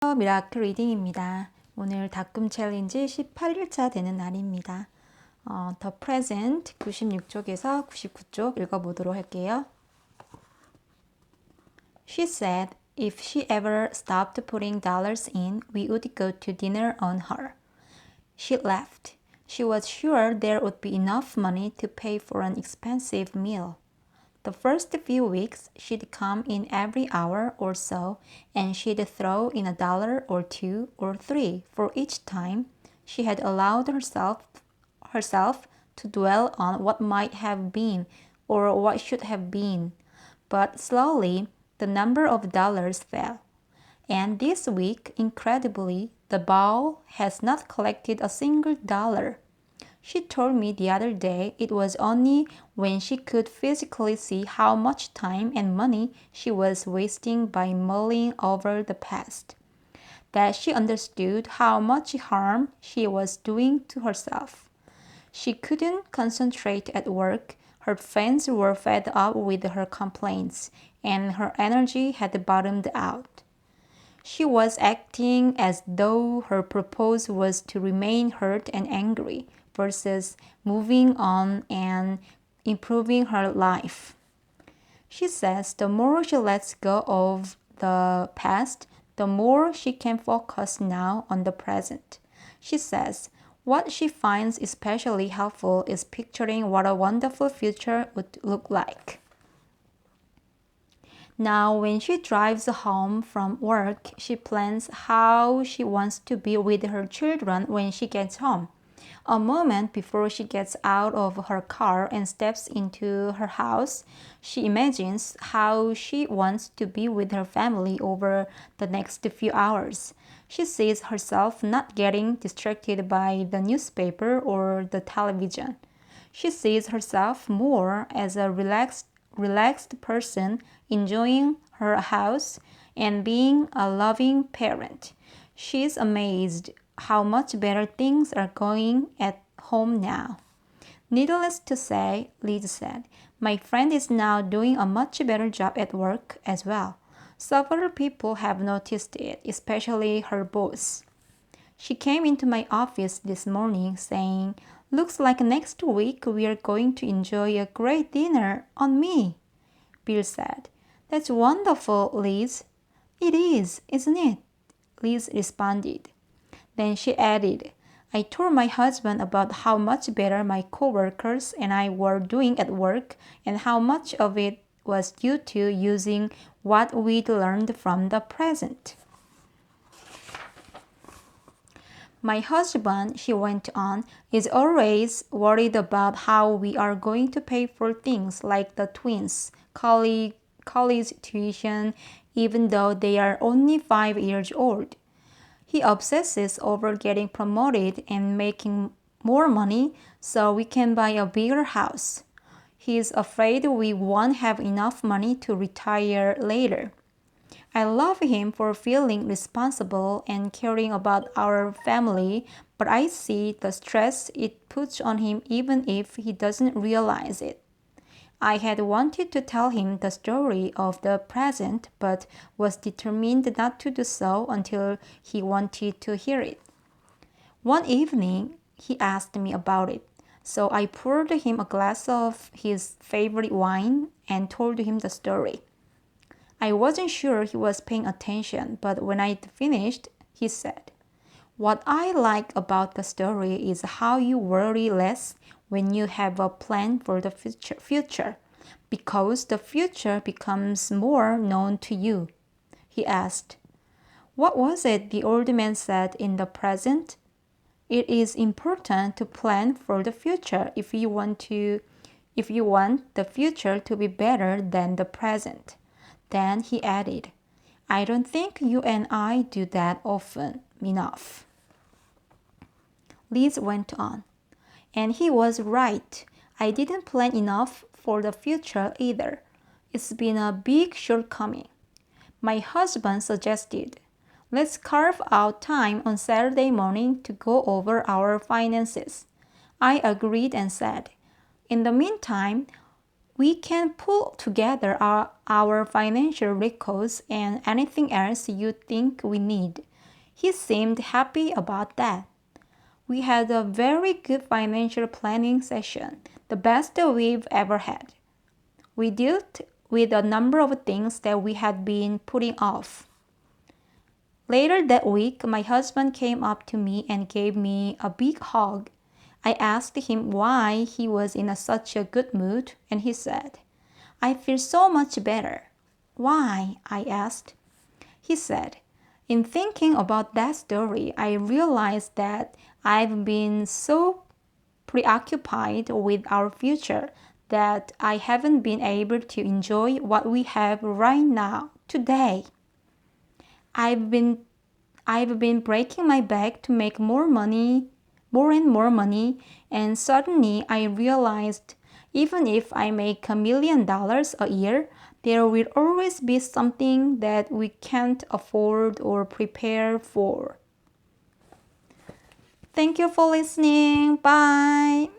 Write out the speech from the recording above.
미라클 리딩입니다. 오늘 다꿈 챌린지 18일차 되는 날입니다. The Present 96쪽에서 99쪽 읽어보도록 할게요. She said if she ever stopped putting dollars in, we would go to dinner on her. She laughed. She was sure there would be enough money to pay for an expensive meal. The first few weeks, she'd come in every hour or so, and she'd throw in $1 or $2 or $3 for each time she had allowed herself to dwell on what might have been or what should have been. But slowly, the number of dollars fell. And this week, incredibly, the bowl has not collected a single dollar. She told me the other day it was only when she could physically see how much time and money she was wasting by mulling over the past that she understood how much harm she was doing to herself. She couldn't concentrate at work, her friends were fed up with her complaints, and her energy had bottomed out. She was acting as though her purpose was to remain hurt and angry versus moving on and improving her life. She says the more she lets go of the past, the more she can focus now on the present. She says what she finds especially helpful is picturing what a wonderful future would look like. Now, when she drives home from work, she plans how she wants to be with her children when she gets home. A moment before she gets out of her car and steps into her house, she imagines how she wants to be with her family over the next few hours. She sees herself not getting distracted by the newspaper or the television. She sees herself more as a relaxed person enjoying her house and being a loving parent. She's amazed how much better things are going at home now. Needless to say, Liz said, my friend is now doing a much better job at work as well. Several people have noticed it, especially her boss. She came into my office this morning saying, looks like next week we are going to enjoy a great dinner on me. Bill said, that's wonderful, Liz. It is, isn't it? Liz responded. Then she added, I told my husband about how much better my coworkers and I were doing at work and how much of it was due to using what we'd learned from the present. My husband, she went on, is always worried about how we are going to pay for things like the twins, college tuition, even though they are only 5 years old. He obsesses over getting promoted and making more money so we can buy a bigger house. He's afraid we won't have enough money to retire later. I love him for feeling responsible and caring about our family, but I see the stress it puts on him even if he doesn't realize it. I had wanted to tell him the story of the present, but was determined not to do so until he wanted to hear it. One evening, he asked me about it, so I poured him a glass of his favorite wine and told him the story. I wasn't sure he was paying attention, but when I'd finished, he said, what I like about the story is how you worry less when you have a plan for the future, because the future becomes more known to you. He asked, what was it the old man said in the present? It is important to plan for the future if you want the future to be better than the present. Then he added, I don't think you and I do that often enough. Liz went on, and he was right. I didn't plan enough for the future either. It's been a big shortcoming. My husband suggested, let's carve out time on Saturday morning to go over our finances. I agreed and said, in the meantime, we can pull together our financial records and anything else you think we need. He seemed happy about that. We had a very good financial planning session, the best we've ever had. We dealt with a number of things that we had been putting off. Later that week, my husband came up to me and gave me a big hug. I asked him why he was in such a good mood, and he said, "I feel so much better." "Why?" I asked. He said, "In thinking about that story, I realized that I've been so preoccupied with our future that I haven't been able to enjoy what we have right now, today. I've been breaking my back to make more and more money, and suddenly I realized even if I make $1 million a year, there will always be something that we can't afford or prepare for." Thank you for listening. Bye.